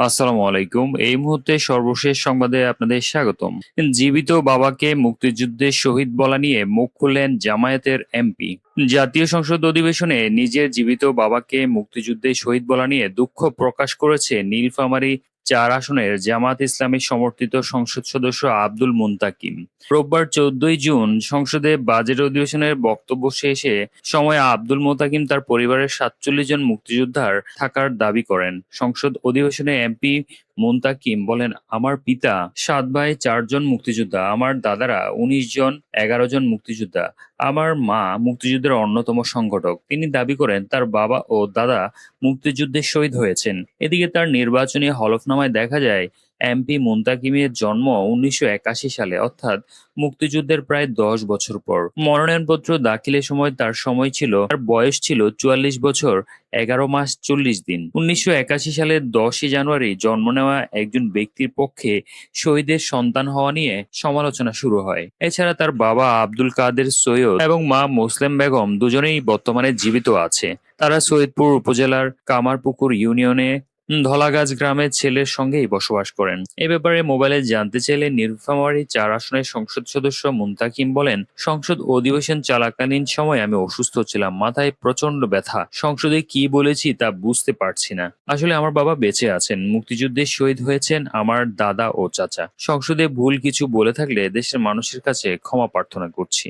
আসসালামু আলাইকুম। এই মুহূর্তে সর্বশেষ সংবাদে আপনাদের স্বাগতম। জীবিত বাবাকে মুক্তিযুদ্ধের শহীদ বলা নিয়ে মুখ খুললেন জামায়াতের এমপি। জাতীয় সংসদ অধিবেশনে নিজের জীবিত বাবাকে মুক্তিযুদ্ধে শহীদ বলা নিয়ে দুঃখ প্রকাশ করেছে নীলফামারী ৪ আসনের জামায়াত ইসলামী সমর্থিত সংসদ সদস্য আব্দুল মুন্তাকিম। রোববার ১৪ই জুন সংসদে বাজেট অধিবেশনের বক্তব্য শেষে সময় আব্দুল মোতাকিম তার পরিবারের ৪৭ জন মুক্তিযোদ্ধার থাকার দাবি করেন। সংসদ অধিবেশনে এমপি মুন্তাকিম বলেন, আমার পিতা ৭ ভাই ৪ জন মুক্তিযোদ্ধা, আমার দাদারা ১৯ জন ১১ জন মুক্তিযোদ্ধা, আমার মা মুক্তিযুদ্ধের অন্যতম সংগঠক। তিনি দাবি করেন তার বাবা ও দাদা মুক্তিযুদ্ধে শহীদ হয়েছেন। এদিকে তার নির্বাচনী হলফনামায় দেখা যায় এমপি মুন্তাকিমের জন্ম ১৯৮১ সালে, অর্থাৎ মুক্তিযুদ্ধের প্রায় ১০ বছর পর। মনোনয়নপত্র দাখিলের সময় তার বয়স ছিল ৪৪ বছর ১১ মাস ৪০ দিন। ১৯৮১ সালের ১০ই জানুয়ারি জন্ম নেওয়া একজন ব্যক্তির পক্ষে শহীদের সন্তান হওয়া নিয়ে সমালোচনা শুরু হয়। এছাড়া তার বাবা আব্দুল কাদের সৈয়দ এবং মা মুসলেম বেগম দুজনেই বর্তমানে জীবিত আছে। তারা সৈয়দপুর উপজেলার কামারপুকুর ইউনিয়নে ধলাগাছ গ্রামের ছেলের সঙ্গেই বসবাস করেন। এ ব্যাপারে মোবাইলে জানতে চাইলে নীলফামারী ৪ আসনের সংসদ সদস্য মুন্তাকিম বলেন, সংসদ অধিবেশন চলাকালীন সময় আমি অসুস্থ ছিলাম, মাথায় প্রচন্ড ব্যথা। সংসদে কি বলেছি তা বুঝতে পারছি না। আসলে আমার বাবা বেঁচে আছেন, মুক্তিযুদ্ধে শহীদ হয়েছেন আমার দাদা ও চাচা। সংসদে ভুল কিছু বলে থাকলে দেশের মানুষের কাছে ক্ষমা প্রার্থনা করছি।